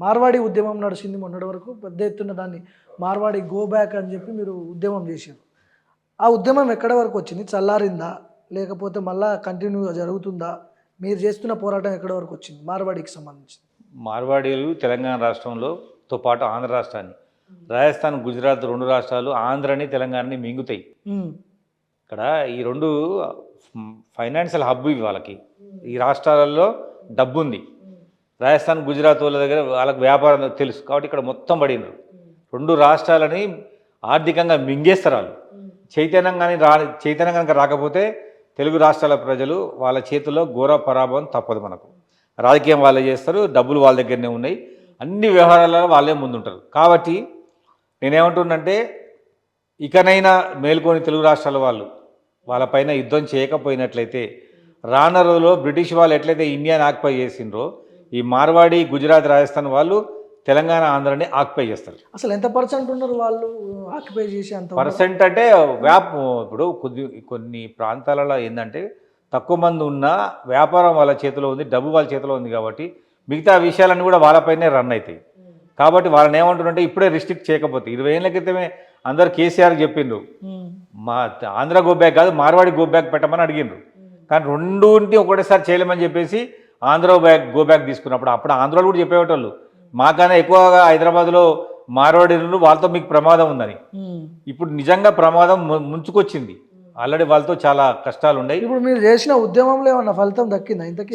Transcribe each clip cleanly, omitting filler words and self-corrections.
మార్వాడి ఉద్యమం నడిచింది మొన్నటి వరకు. పెద్ద ఎత్తున దాన్ని మార్వాడి గో బ్యాక్ అని చెప్పి మీరు ఉద్యమం చేశారు. ఆ ఉద్యమం ఎక్కడి వరకు వచ్చింది? చల్లారిందా? లేకపోతే మళ్ళా కంటిన్యూగా జరుగుతుందా? మీరు చేస్తున్న పోరాటం ఎక్కడి వరకు వచ్చింది మార్వాడికి సంబంధించి? మార్వాడీలు తెలంగాణ రాష్ట్రంలోతో పాటు ఆంధ్ర రాష్ట్రాన్ని, రాజస్థాన్, గుజరాత్ 2 రాష్ట్రాలు ఆంధ్రని, తెలంగాణని మింగుతాయి. ఇక్కడ ఈ 2 ఫైనాన్షియల్ హబ్ ఇవి వాళ్ళకి. ఈ రాష్ట్రాలలో డబ్బు ఉంది. రాజస్థాన్, గుజరాత్ వాళ్ళ దగ్గర వాళ్ళకి వ్యాపారం తెలుసు కాబట్టి ఇక్కడ మొత్తం పడినారు. 2 రాష్ట్రాలని ఆర్థికంగా మింగేస్తారు వాళ్ళు. చైతన్యం కనుక రాకపోతే తెలుగు రాష్ట్రాల ప్రజలు వాళ్ళ చేతుల్లో ఘోర పరాభవం తప్పదు. మనకు రాజకీయం వాళ్ళే చేస్తారు, డబ్బులు వాళ్ళ దగ్గరనే ఉన్నాయి, అన్ని వ్యవహారాలలో వాళ్ళే ముందుంటారు. కాబట్టి నేనేమంటున్నంటే ఇకనైనా మేల్కొని తెలుగు రాష్ట్రాల వాళ్ళు వాళ్ళపైన యుద్ధం చేయకపోయినట్లయితే రానున్న రోజుల్లో బ్రిటిష్ వాళ్ళు ఎట్లయితే ఇండియాని ఆక్యుపై చేసిండ్రో ఈ మార్వాడి, గుజరాత్, రాజస్థాన్ వాళ్ళు తెలంగాణ, ఆంధ్రాని ఆక్యుపై చేస్తారు. అసలు ఎంత పర్సెంట్ ఉన్నారు వాళ్ళు ఆక్యుపై చేసి? అంత పర్సెంట్ అంటే ఇప్పుడు కొన్ని ప్రాంతాలలో ఏంటంటే తక్కువ మంది ఉన్న వ్యాపారం వాళ్ళ చేతిలో ఉంది, డబ్బు వాళ్ళ చేతిలో ఉంది కాబట్టి మిగతా విషయాలన్నీ కూడా వాళ్ళపైనే రన్ అవుతాయి. కాబట్టి వాళ్ళని ఏమంటున్నారంటే ఇప్పుడే రిస్ట్రిక్ట్ చేయకపోతే 20 ఏళ్ళ క్రితమే అందరు కేసీఆర్ చెప్పిండ్రు మా ఆంధ్ర గో బ్యాక్ కాదు మార్వాడి గో బ్యాక్ పెట్టమని అడిగిండ్రు. కానీ రెండుంటి ఒకటేసారి చేయలేమని చెప్పేసి ఆంధ్ర గో బ్యాక్ తీసుకున్నప్పుడు అప్పుడు ఆంధ్రాలో కూడా చెప్పేవాళ్ళు మాకన్నా ఎక్కువగా హైదరాబాద్లో మార్వాడీలు వాళ్ళతో మీకు ప్రమాదం ఉందని. ఇప్పుడు నిజంగా ప్రమాదం ముంచుకొచ్చింది. ఆల్రెడీ వాళ్ళతో చాలా కష్టాలు ఉన్నాయి. ఇప్పుడు మీరు చేసిన ఉద్యమంలో ఏమన్నా ఫలితం దక్కిందా ఇంతకీ?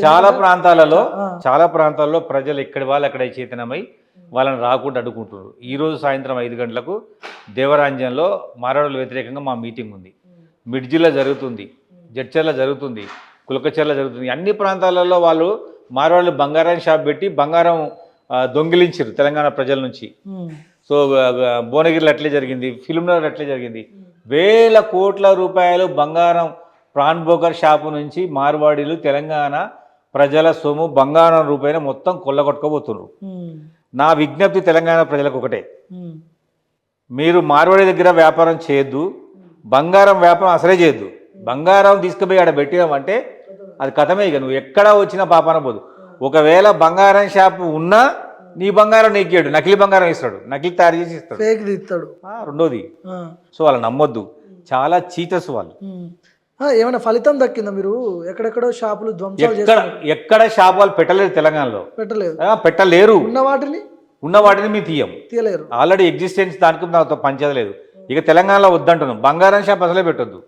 చాలా ప్రాంతాల్లో ప్రజలు ఎక్కడి వాళ్ళు అక్కడ చైతన్యమై వాళ్ళని రాకుండా అడ్డుకుంటున్నారు. ఈరోజు సాయంత్రం 5 గంటలకు దేవరాంజన్లో మార్వాడుల వ్యతిరేకంగా మా మీటింగ్ ఉంది. మిడ్జిలో జరుగుతుంది, జడ్చర్ల జరుగుతుంది, కులకచర్ల జరుగుతుంది. అన్ని ప్రాంతాలలో వాళ్ళు మార్వాడులు బంగారాన్ని షాప్ పెట్టి బంగారం దొంగిలించారు తెలంగాణ ప్రజల నుంచి. సో భువనగిరిలో అట్లే జరిగింది, ఫిల్మ్నగర్ అట్లే జరిగింది. వేల కోట్ల రూపాయలు బంగారం ప్రాన్ బ్రోకర్ షాపు నుంచి మార్వాడీలు తెలంగాణ ప్రజల సొమ్ము బంగారం రూపాయన మొత్తం కొల్లగొట్టుకోబోతున్నారు. నా విజ్ఞప్తి తెలంగాణ ప్రజలకు ఒకటే, మీరు మార్వాడి దగ్గర వ్యాపారం చేయొద్దు, బంగారం వ్యాపారం అసలే చేయొద్దు. బంగారం తీసుకుపోయి ఆడ పెట్టినామంటే అది కథమే. ఇక నువ్వు ఎక్కడ వచ్చినా పాపాన పోదు. ఒకవేళ బంగారం షాపు ఉన్నా నీ బంగారం నీకేడు, నకిలీ బంగారం ఇస్తాడు, నకిలీ తయారు చేసి ఇస్తాడు. రెండోది, సో వాళ్ళు నమ్మొద్దు, చాలా చీటర్స్ వాళ్ళు. ఏమైనా ఫలితం దక్కిందా? మీరు ఎక్కడెక్కడో షాపులు ఎక్కడ షాపు వాళ్ళు పెట్టలేరు, తెలంగాణలో పెట్టలేరు. ఉన్న వాటిని మేము తీయలేరు. ఆల్రెడీ ఎగ్జిస్టెన్స్ దానికి నాతో పంచలేదు. ఇక తెలంగాణలో వద్దంటున్నాం, బంగారం షాప్ అసలే పెట్టొద్దు,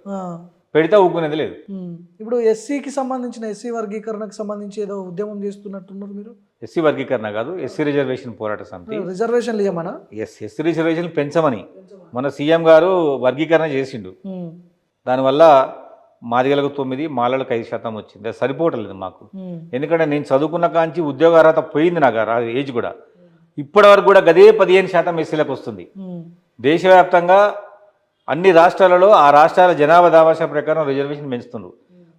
పెడితే ఊకునేది లేదు. ఇప్పుడు ఎస్సీకి సంబంధించిన ఎస్సీ వర్గీకరణకు సంబంధించి ఏదో ఉద్యమం చేస్తున్నట్టున్నారు మీరు. ఎస్సీ వర్గీకరణ కాదు, ఎస్సీ రిజర్వేషన్ పోరాట సమితి. రిజర్వేషన్లు ఇవ్వమనా? ఎస్సీ రిజర్వేషన్ పెంచమని మన సీఎం గారు వర్గీకరణ చేసిండు. దానివల్ల మాదిగలకు 9, మాలలకు 5% వచ్చింది. అది సరిపోవట్లేదు మాకు. ఎందుకంటే నేను చదువుకున్న కాంచి ఉద్యోగ అర్హత పోయింది, నాకు ఏజ్ కూడా. ఇప్పటి వరకు కూడా గదే 15% ఎస్సీలకు వస్తుంది. దేశవ్యాప్తంగా అన్ని రాష్ట్రాలలో ఆ రాష్ట్రాల జనాభా దామాషా ప్రకారం రిజర్వేషన్ పెంచుతున్నారు.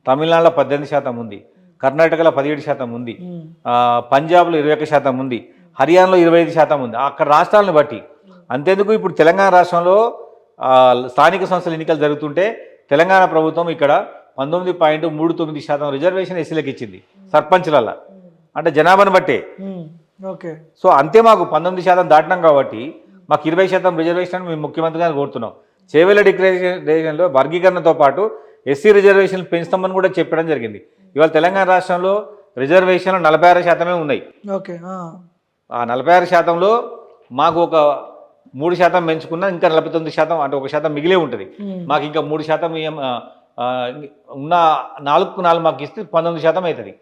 తమిళనాడులో 18% ఉంది, కర్ణాటకలో 17% ఉంది, పంజాబ్లో 21% ఉంది, హర్యానాలో 25% ఉంది. అక్కడ రాష్ట్రాలను బట్టి. అంతేందుకు ఇప్పుడు తెలంగాణ రాష్ట్రంలో స్థానిక సంస్థల ఎన్నికలు జరుగుతుంటే తెలంగాణ ప్రభుత్వం ఇక్కడ 19.39% రిజర్వేషన్ ఎస్సీలకు ఇచ్చింది సర్పంచ్లల్లో. అంటే జనాభాను బట్టే. సో అంతే, మాకు 19% దాటినాం కాబట్టి మాకు 20% రిజర్వేషన్ మేము ముఖ్యమంత్రి గారిని కోరుతున్నాం. చేవెళ్ళ డిక్లరేషన్లో వర్గీకరణతో పాటు ఎస్సీ రిజర్వేషన్లు పెంచుతామని కూడా చెప్పడం జరిగింది. ఇవాళ తెలంగాణ రాష్ట్రంలో రిజర్వేషన్లు 46% ఉన్నాయి. ఆ 46%లో మాకు ఒక 3% పెంచుకున్నా ఇంకా 49%, అంటే 1% మిగిలే ఉంటుంది. మాకు ఇంకా 3% ఉన్న 4 మాకు ఇస్తే 19% అవుతుంది.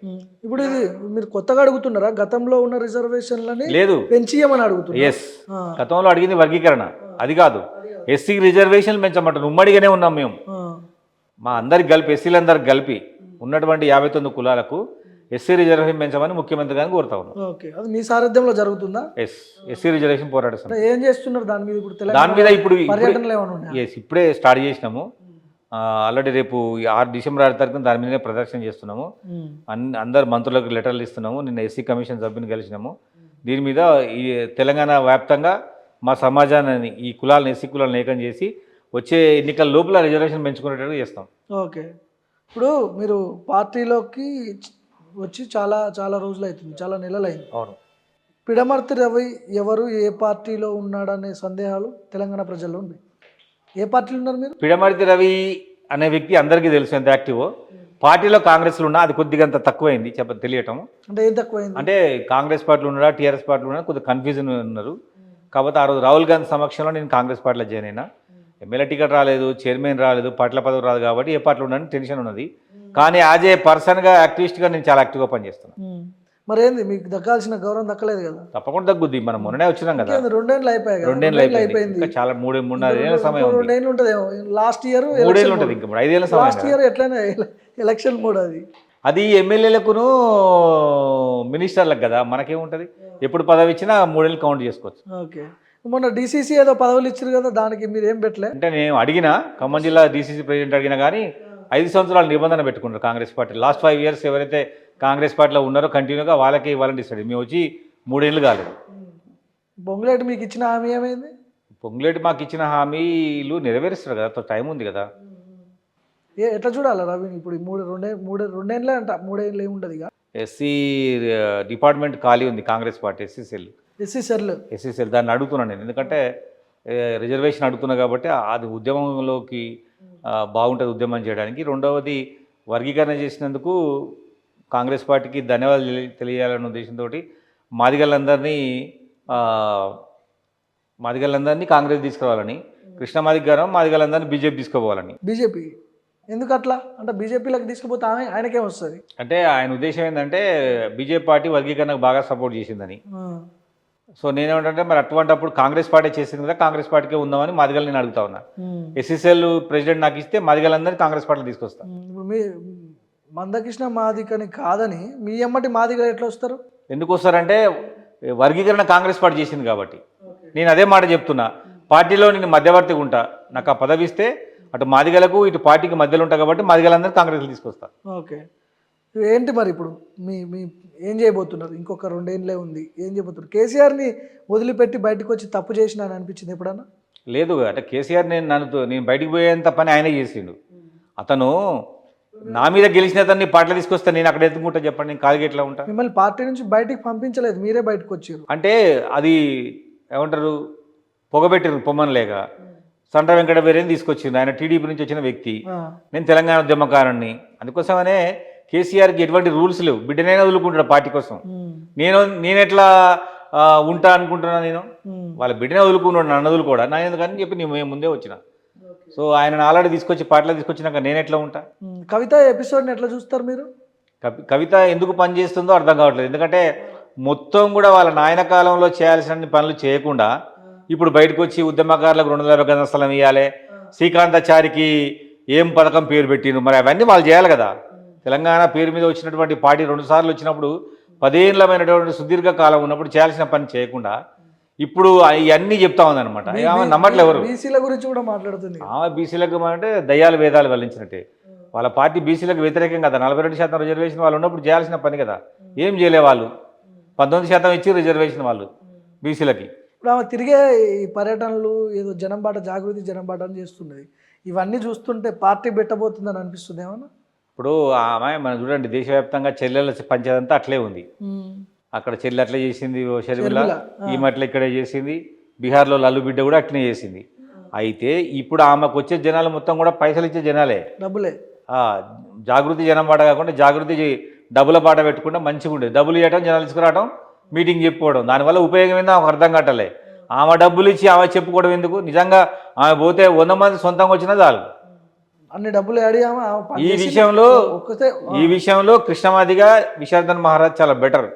ఇప్పుడు ఇది మీరు కొత్తగా అడుగుతున్నారా? గతంలో ఉన్న రిజర్వేషన్లని లేదు, పెంచియమని అడుగుతున్నారు. ఎస్, గతంలో అడిగింది వర్గీకరణ, అది కాదు. ఎస్సీ రిజర్వేషన్లు పెంచమంటారు. ఉమ్మడిగానే ఉన్నాం మేము. మా అందరికి కలిపి, ఎస్సీలందరికి కలిపి ఉన్నటువంటి 59 కులాలకు ఎస్సీ రిజర్వేషన్ పెంచమని ముఖ్యమంత్రి గారిని కోరుతా ఉన్నాం. అది మీ సారథ్యంలో జరుగుతుందా? ఎస్సీ రిజర్వేషన్ పోరాట సమితి. ఏం చేస్తున్నారు దాని మీద? దాని మీద ఇప్పుడే స్టార్ట్ చేసినాము. ఆల్రెడీ రేపు 6 డిసెంబర్ 6 తారీఖున దాని మీదనే ప్రదర్శన చేస్తున్నాము. అందరు మంత్రులకు లెటర్లు ఇస్తున్నాము. నిన్న ఎస్సీ కమిషన్ సభ్యుని కలిసినాము. దీని మీద ఈ తెలంగాణ వ్యాప్తంగా మా సమాజాన్ని, ఈ కులాలను, ఎస్సీ కులాలను ఏకం చేసి వచ్చే ఎన్నికల లోపల రిజర్వేషన్ పెంచుకునేటట్టు చేస్తాం. ఓకే. ఇప్పుడు మీరు పార్టీలోకి వచ్చి చాలా రోజులు అవుతుంది, చాలా నెలలు అయింది. అవును. పిడమర్తి రవి ఎవరు, ఏ పార్టీలో ఉన్నాడనే సందేహాలు తెలంగాణ ప్రజల్లో ఉన్నాయి. ఏ పార్టీలో ఉన్నారు మీరు? పిడమర్తి రవి అనే వ్యక్తి అందరికీ తెలుసు ఎంత యాక్టివో. పార్టీలో కాంగ్రెస్లో ఉన్నా అది కొద్దిగా అంత తక్కువైంది తెలియటం. అంటే ఏం తక్కువైంది? అంటే కాంగ్రెస్ పార్టీలో ఉన్నాడా టీఆర్ఎస్ పార్టీలో ఉన్నాడా కొద్దిగా కన్ఫ్యూజన్ ఉన్నారు. కాకపోతే ఆ రోజు రాహుల్ గాంధీ సమక్షంలో నేను కాంగ్రెస్ పార్టీలో జాయిన్ అయినా. ఎమ్మెల్యే టికెట్ రాలేదు, చైర్మన్ రాలేదు, పార్టీల పదవి రాదు కాబట్టి ఏ పార్టీలో ఉన్నాడని టెన్షన్ ఉన్నది. కానీ యాజ్ ఏ పర్సన్గా యాక్టివిస్ట్గా నేను చాలా యాక్టివ్గా పనిచేస్తున్నాను. మరి ఏంది మీకు దక్కాల్సిన గౌరవం దక్కలేదు కదా? తప్పకుండా తగ్గుద్ది. మనం మొన్ననే వచ్చినాం కదా, 2 ఏళ్ళు అయిపోయాయి కదా? 2 ఏళ్ళు అయిపోయింది. ఇంకా చాలా 3.5 సమయం ఉంది. 2 ఏళ్ళు ఉంటుంది. లాస్ట్ ఇయర్ 3 ఏళ్ళు ఉంటుంది, ఇంకా 5 ఏళ్ళ సమయం. లాస్ట్ ఇయర్ ఎట్లయినా ఎలక్షన్ మోడ్ అది ఎమ్మెల్యేలకును మినిస్టర్లకు కదా, మనకేముంటుంది. ఎప్పుడు పదవి ఇచ్చినా 3 ఏళ్ళు కౌంట్ చేసుకోవచ్చు. ఓకే. మొన్న డీసీసీ ఏదో పదవులు ఇచ్చారు కదా, దానికి మీరు ఏం పెట్టలే? అంటే నేను అడిగినా, ఖమ్మం జిల్లా డీసీసీ ప్రెసిడెంట్ అడిగినా కానీ 5 సంవత్సరాలు నిబంధన పెట్టుకున్నారు కాంగ్రెస్ పార్టీ. లాస్ట్ 5 ఇయర్స్ ఎవరైతే కాంగ్రెస్ పార్టీలో ఉన్నారో కంటిన్యూగా వాళ్ళకి ఇవ్వాలని డిసైడ్. మేము వచ్చి 3 ఏళ్ళు కాలేదు. పొంగులేటి మీకు ఇచ్చిన హామీ ఏమైంది? పొంగులేటి మాకు ఇచ్చిన హామీలు నెరవేరుస్తారు కదా, టైం ఉంది కదా. ఎట్లా చూడాలి రవి ఇప్పుడు? 2 ఏళ్ళే అంట, 3 ఏళ్ళు ఏముండదు ఇక. ఎస్సీ డిపార్ట్మెంట్ ఖాళీ ఉంది కాంగ్రెస్ పార్టీ, ఎస్సీ సెల్ దాన్ని అడుగుతున్నాను నేను. ఎందుకంటే రిజర్వేషన్ అడుగుతున్నా కాబట్టి అది ఉద్యమంలోకి బాగుంటుంది ఉద్యమం చేయడానికి. రెండవది వర్గీకరణ చేసినందుకు కాంగ్రెస్ పార్టీకి ధన్యవాదాలు తెలియాలన్న ఉద్దేశంతో మాదిగలందరినీ కాంగ్రెస్ తీసుకురావాలని, కృష్ణమాదిగ గారు మాదిగలందరినీ బీజేపీ తీసుకోవాలని. బీజేపీ ఎందుకు అట్లా? అంటే బీజేపీలోకి తీసుకుపోతే ఆయనకేం వస్తుంది? అంటే ఆయన ఉద్దేశం ఏంటంటే బీజేపీ పార్టీ వర్గీకరణకు బాగా సపోర్ట్ చేసిందని. సో నేనేమంటే మరి అటువంటిప్పుడు కాంగ్రెస్ పార్టీ చేసింది కదా, కాంగ్రెస్ పార్టీకే ఉందామని మాదిగలు నేను అడుగుతా ఉన్నా. ఎస్సీసీఎల్ ప్రెసిడెంట్ నాకు ఇస్తే మాదిగలందరినీ కాంగ్రెస్ పార్టీలో తీసుకొస్తాను. ఇప్పుడు మీ మందకృష్ణ మాదిగని కాదని మీ ఎమ్మటి మాదిగలు ఎట్లా వస్తారు? ఎందుకు వస్తారంటే వర్గీకరణ కాంగ్రెస్ పార్టీ చేసింది కాబట్టి. నేను అదే మాట చెప్తున్నా, పార్టీలో నేను మధ్యవర్తిగా ఉంటా. నాకు ఆ పదవి ఇస్తే అటు మాదిగలకు ఇటు పార్టీకి మధ్యలో ఉంటా కాబట్టి మాదిగలందరినీ కాంగ్రెస్లో తీసుకొస్తా. ఓకే. ఏంటి మరి ఇప్పుడు మీ ఏం చేయబోతున్నారు? ఇంకొక 2 ఏళ్ళే ఉంది, ఏం చేయబోతున్నారు? కేసీఆర్ని వదిలిపెట్టి బయటకు వచ్చి తప్పు చేసిన అని అనిపించింది ఎప్పుడన్నా? లేదు, అంటే కేసీఆర్ నేను బయటికి పోయేంత పని ఆయనే చేసిండు. అతను నా మీద గెలిచిన అతన్ని పార్టీలో తీసుకొస్తే నేను అక్కడ ఎత్తుకుంటా చెప్పండి, నేను కాలుగా ఎట్లా ఉంటా? మిమ్మల్ని పార్టీ నుంచి బయటికి పంపించలేదు, మీరే బయటకు వచ్చారు. అంటే అది ఏమంటారు, పొగబెట్టిరు పొమ్మనలేక. సంట వెంకట వేరేని తీసుకొచ్చింది, ఆయన టీడీపీ నుంచి వచ్చిన వ్యక్తి. నేను తెలంగాణ ఉద్యమకారుణ్ణి. అందుకోసమనే కేసీఆర్కి ఎటువంటి రూల్స్ లేవు, బిడ్డనైనా వదులుకుంటాడు పార్టీ కోసం. నేను ఎట్లా ఉంటా అనుకుంటున్నా? నేను వాళ్ళ బిడ్డనే వదులుకున్నాడు, నన్ను వదులు కూడా నా ఎందుకని చెప్పి నేను ముందే వచ్చిన. సో ఆయన ఆల్రెడీ తీసుకొచ్చి పార్టీలో తీసుకొచ్చినాక నేను ఎట్లా ఉంటా? కవిత ఎపిసోడ్ని ఎట్లా చూస్తారు మీరు? కవిత ఎందుకు పని చేస్తుందో అర్థం కావట్లేదు. ఎందుకంటే మొత్తం కూడా వాళ్ళ నాయన కాలంలో చేయాల్సిన పనులు చేయకుండా ఇప్పుడు బయటకు వచ్చి ఉద్యమకారులకు 250 గజాల స్థలం ఇవ్వాలి, శ్రీకాంతాచారికి ఏం పథకం పేరు పెట్టిండ్రు, మరి అవన్నీ వాళ్ళు చేయాలి కదా. తెలంగాణ పేరు మీద వచ్చినటువంటి పార్టీ 2 సార్లు వచ్చినప్పుడు 10 ఏళ్ళమైనటువంటి సుదీర్ఘ కాలం ఉన్నప్పుడు చేయాల్సిన పని చేయకుండా ఇప్పుడు ఇవన్నీ చెప్తా ఉందన్నమాట. నమ్మట్లే ఎవరు. బీసీల గురించి కూడా మాట్లాడుతుంది. బీసీలకు అంటే దయ్యాల వేదాలు వల్లించినట్టే. వాళ్ళ పార్టీ బీసీలకు వ్యతిరేకం కదా. 42% రిజర్వేషన్ వాళ్ళు ఉన్నప్పుడు చేయాల్సిన పని కదా, ఏం చేయలే వాళ్ళు. 19% ఇచ్చి రిజర్వేషన్ వాళ్ళు బీసీలకి. ఇప్పుడు ఆమె తిరిగే ఈ పర్యటనలు ఏదో జనంబాట జాగృతి జనంబాట అని చేస్తున్నది, ఇవన్నీ చూస్తుంటే పార్టీ పెట్టబోతుందని అనిపిస్తుంది ఏమన్నా? ఇప్పుడు ఆమె మనం చూడండి, దేశవ్యాప్తంగా చెల్లెల పంచాయతీ అంతా అట్లే ఉంది. అక్కడ చెల్లి అట్లే చేసింది, షర్మిల ఈమె అట్లా ఇక్కడే చేసింది, బీహార్లో లల్లు బిడ్డ కూడా అట్లనే చేసింది. అయితే ఇప్పుడు ఆమెకు వచ్చే జనాలు మొత్తం కూడా పైసలు ఇచ్చే జనాలే, డబ్బులే. జాగృతి జనం పాట కాకుండా జాగృతి డబ్బుల పాట పెట్టుకుంటే మంచిగా ఉండేది. డబ్బులు ఇవ్వడం, జనాలు తీసుకురావడం, మీటింగ్ చెప్పుకోవడం, దానివల్ల ఉపయోగం ఏందో ఆమెకు అర్థం కట్టలే. ఆమె డబ్బులు ఇచ్చి ఆమె చెప్పుకోవడం ఎందుకు? నిజంగా ఆమె పోతే 100 మంది సొంతంగా వచ్చినా చాలు. అన్ని డబ్బులు అడిగామా? ఈ విషయంలో కృష్ణమాదిగా విశారదన్ మహారాజ్ చాలా బెటర్.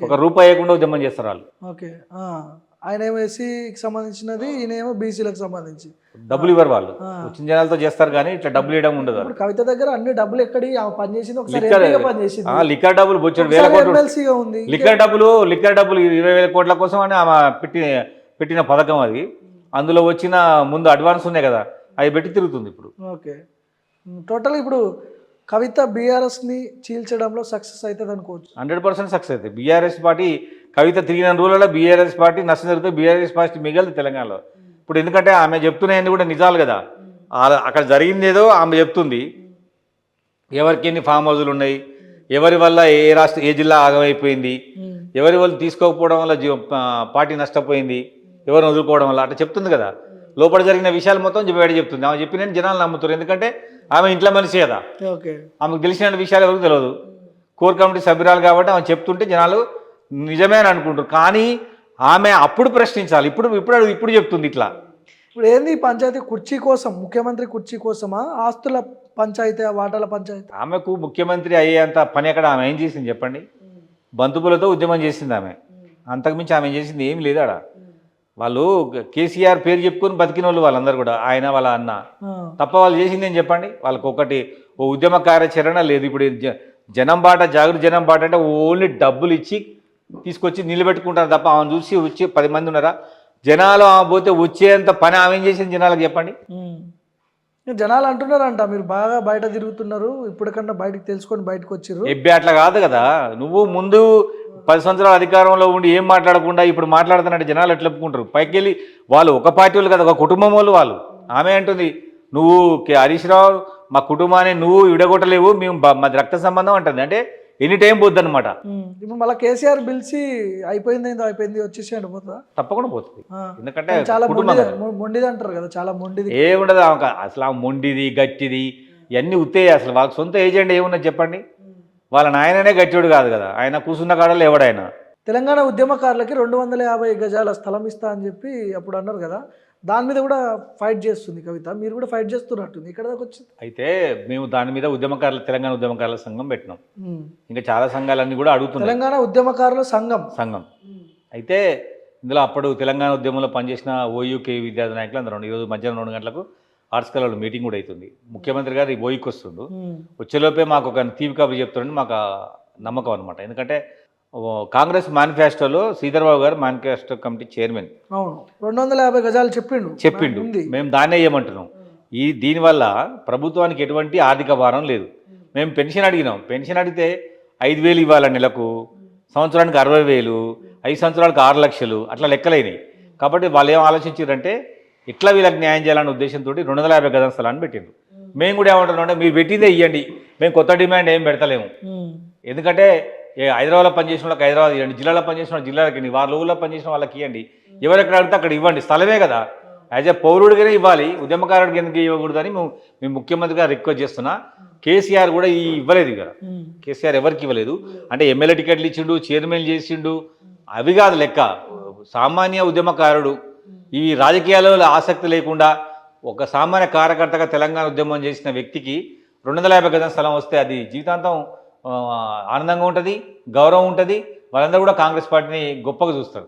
ఒక రూపాయి వేయకుండా ఉద్యమం చేస్తారు వాళ్ళు. ఓకే. ఆయన ఏమో ఎస్సీకి సంబంధించినది, ఈయనేమో బీసీలకు సంబంధించి. డబ్బులు ఇవ్వరు వాళ్ళు, వచ్చిన జనాలతో చేస్తారు కానీ ఇట్లా డబ్బులు ఇవ్వడం ఉండదు. కవిత దగ్గర అన్ని డబ్బులు ఎక్కడి పనిచేసింది? లిక్కర్ డబ్బులు బొచ్చడు వేల కోట్లు. లిక్కర్ డబ్బులు 20,000 కోట్ల కోసం అని ఆమె పెట్టిన పథకం అది. అందులో వచ్చిన ముందు అడ్వాన్స్ ఉన్నాయి కదా, అవి పెట్టి తిరుగుతుంది ఇప్పుడు. ఓకే. టోటల్ ఇప్పుడు కవిత బీఆర్ఎస్ని చీల్చడంలో సక్సెస్ అవుతుంది అనుకోవచ్చు. 100% సక్సెస్ అవుతుంది. బీఆర్ఎస్ పార్టీ కవిత తిరిగిన రోజులలో బీఆర్ఎస్ పార్టీ నష్టం జరుగుతుంది, బీఆర్ఎస్ పార్టీ మిగలదు తెలంగాణలో. ఇప్పుడు ఎందుకంటే ఆమె చెప్తున్నాయని కూడా నిజాలు కదా, అక్కడ జరిగింది ఏదో ఆమె చెప్తుంది. ఎవరికి ఎన్ని ఫామ్ హౌజులు ఉన్నాయి, ఎవరి వల్ల ఏ జిల్లా ఆగమైపోయింది, ఎవరి వాళ్ళు తీసుకోకపోవడం వల్ల పార్టీ నష్టపోయింది, ఎవరిని వదులుకోవడం వల్ల అట్లా చెప్తుంది కదా. లోపల జరిగిన విషయాలు మొత్తం బయట చెప్తుంది. ఆమె చెప్పిన జనాలు నమ్ముతారు, ఎందుకంటే ఆమె ఇంట్లో మనిషి కదా. ఓకే, ఆమెకు తెలిసిన విషయాలు ఎవరికి తెలియదు. కోర్ కమిటీ సభ్యురాలు కాబట్టి ఆమె చెప్తుంటే జనాలు నిజమే అని అనుకుంటారు. కానీ ఆమె అప్పుడు ప్రశ్నించాలి, ఇప్పుడు చెప్తుంది ఇట్లా. ఇప్పుడు ఏంది ఈ పంచాయతీ కుర్చీ కోసం, ముఖ్యమంత్రి కుర్చీ కోసమా, ఆస్తుల పంచాయతీ, వాటాల పంచాయతీ? ఆమెకు ముఖ్యమంత్రి అయ్యేంత పని అక్కడ ఆమె ఏం చేసింది చెప్పండి? బంతుపులతో ఉద్యమం చేసింది ఆమె, అంతకుమించి ఆమె చేసింది ఏం లేదు ఆడ. వాళ్ళు కేసీఆర్ పేరు చెప్పుకొని బతికిన వాళ్ళు వాళ్ళందరూ కూడా, ఆయన వాళ్ళ అన్న తప్ప వాళ్ళు చేసింది ఏం చెప్పండి? వాళ్ళకి ఒకటి ఓ ఉద్యమ కార్యాచరణ లేదు. ఇప్పుడు జనం బాట, జాగృతి జనం బాట అంటే ఓన్లీ డబ్బులు ఇచ్చి తీసుకొచ్చి నిలబెట్టుకుంటారు తప్ప ఆమెను చూసి వచ్చి 10 మంది ఉన్నారా? జనాలు ఆమె పోతే వచ్చేంత పని ఆమె ఏం చేసింది జనాలకు చెప్పండి? జనాలు అంటున్నారంట మీరు బాగా బయట తిరుగుతున్నారు, ఇప్పటికన్నా బయటకు తెలుసుకొని బయటకు వచ్చారు. ఎబ్బే అట్లా కాదు కదా. నువ్వు ముందు 10 సంవత్సరాల అధికారంలో ఉండి ఏం మాట్లాడకుండా ఇప్పుడు మాట్లాడుతున్నట్టు జనాలు ఎట్లా ఒప్పుకుంటారు? పైకి వెళ్ళి వాళ్ళు ఒక పార్టీ వాళ్ళు కదా, ఒక కుటుంబం వాళ్ళు. ఆమె అంటుంది నువ్వు హరీష్ రావు మా కుటుంబాన్ని నువ్వు విడగొట్టలేవు, మేము మాది రక్త సంబంధం అంటుంది. అంటే ఎనీ టైం పోద్ది అనమాట. ఇప్పుడు మళ్ళీ కేసీఆర్ పిలిచి అయిపోయింది వచ్చేసి పోతుందా? తప్పకుండా పోతుంది. ఎందుకంటే చాలా మొండిది అంటారు కదా, చాలా మొండిది. ఏముండదు అసలు ఆ మొండిది గట్టిది ఇవన్నీ ఉత్తే. అసలు వాళ్ళ సొంత ఏజెండా ఏమున్నది చెప్పండి? వాళ్ళ నాయననే గట్టివాడు కాదు కదా, ఆయన కూర్చున్న కాడలో ఎవడైనా. తెలంగాణ ఉద్యమకారులకి 250 గజాల స్థలం ఇస్తా అని చెప్పి అప్పుడు అన్నారు కదా, దాని మీద కూడా ఫైట్ చేస్తుంది కవిత. మీరు కూడా ఫైట్ చేస్తున్నట్టుంది, ఇక్కడ దాకా వచ్చింది. అయితే మేము దాని మీద తెలంగాణ ఉద్యమకారుల సంఘం పెట్టినాం. ఇంకా చాలా సంఘాలన్నీ కూడా అడుగుతున్నాయి. తెలంగాణ ఉద్యమకారుల సంఘం అయితే ఇందులో అప్పుడు తెలంగాణ ఉద్యమంలో పనిచేసిన ఓయూకే విద్యార్థి నాయకులు అందరూ ఈరోజు మధ్యాహ్నం 2 గంటలకు ఆర్ట్స్ కళలో మీటింగ్ కూడా అవుతుంది. ముఖ్యమంత్రి గారు ఓయూకి వస్తుండు, వచ్చేలోపే మాకు ఒక తీపి కబురు చెప్తారని మాకు నమ్మకం అనమాట. ఎందుకంటే కాంగ్రెస్ మేనిఫెస్టోలో శ్రీధర్ బాబు గారు మేనిఫెస్టో కమిటీ చైర్మన్ 250 గజాలు చెప్పిండు. మేము దాన్నే ఏమంటున్నాం, దీనివల్ల ప్రభుత్వానికి ఎటువంటి ఆర్థిక భారం లేదు. మేము పెన్షన్ అడిగినాం, పెన్షన్ అడిగితే 5,000 ఇవ్వాలి నెలకు, సంవత్సరానికి 60,000, 5 సంవత్సరాలకు 6 లక్షలు అట్లా లెక్కలైనవి. కాబట్టి వాళ్ళు ఏం ఆలోచించారంటే ఇట్లా వీళ్ళకి న్యాయం చేయాలనే ఉద్దేశంతో 250 గజాల స్థలాన్ని పెట్టిండ్రు. మేము కూడా ఏమంటున్నాం అంటే మీరు పెట్టిందే ఇవ్వండి, మేము కొత్త డిమాండ్ ఏం పెడతలేము. ఎందుకంటే హైదరాబాద్లో పనిచేసిన వాళ్ళకి హైదరాబాద్ ఇవ్వండి, జిల్లాలో పనిచేసిన వాళ్ళకి జిల్లాలకి ఇవ్వండి, వాళ్ళ ఊళ్ళో పనిచేసిన వాళ్ళకి ఇవ్వండి, ఎవరెక్కడ అడిగితే అక్కడ ఇవ్వండి, స్థలమే కదా. యాజ్ ఏ పౌరుడిగానే ఇవ్వాలి, ఉద్యమకారుడికి ఎందుకు ఇవ్వకూడదని మేము ముఖ్యమంత్రి గారు రిక్వెస్ట్ చేస్తున్నా. కేసీఆర్ కూడా ఇవ్వలేదు కదా, కేసీఆర్ ఎవరికి ఇవ్వలేదు. అంటే ఎమ్మెల్యే టికెట్లు ఇచ్చిండు, చైర్మన్ చేసిండు, అవి కాదు లెక్క. సామాన్య ఉద్యమకారుడు ఈ రాజకీయాలలో ఆసక్తి లేకుండా ఒక సామాన్య కార్యకర్తగా తెలంగాణ ఉద్యమం చేసిన వ్యక్తికి 250 గజాల స్థలం వస్తే అది జీవితాంతం ఆనందంగా ఉంటుంది, గౌరవం ఉంటుంది. వాళ్ళందరూ కూడా కాంగ్రెస్ పార్టీని గొప్పగా చూస్తారు.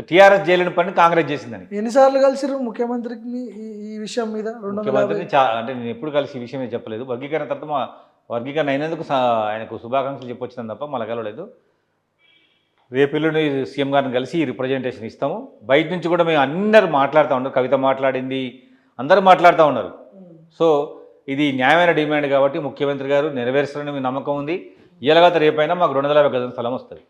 టీఆర్ఎస్ చేయలేని పని కాంగ్రెస్ చేసిందని. ఎన్నిసార్లు కలిసిరు ముఖ్యమంత్రికి ఈ విషయం మీద? ముఖ్యమంత్రిని అంటే నేను ఎప్పుడు కలిసి ఈ విషయం మీద చెప్పలేదు. వర్గీకరణ తర్వాత వర్గీకరణ అయినందుకు ఆయనకు శుభాకాంక్షలు చెప్పొచ్చిందని తప్ప మళ్ళీ కలవలేదు. రేపెల్లుండి సీఎం గారిని కలిసి రిప్రజెంటేషన్ ఇస్తాము. బయట నుంచి కూడా మేము అందరూ మాట్లాడుతూ ఉన్నారు, కవిత మాట్లాడింది, అందరూ మాట్లాడుతూ ఉన్నారు. సో ఇది న్యాయమైన డిమాండ్ కాబట్టి ముఖ్యమంత్రి గారు నెరవేరుస్తారని మీ నమ్మకం ఉంది. ఇలాగ రేపైనా మాకు 250 గజాల స్థలం వస్తుంది.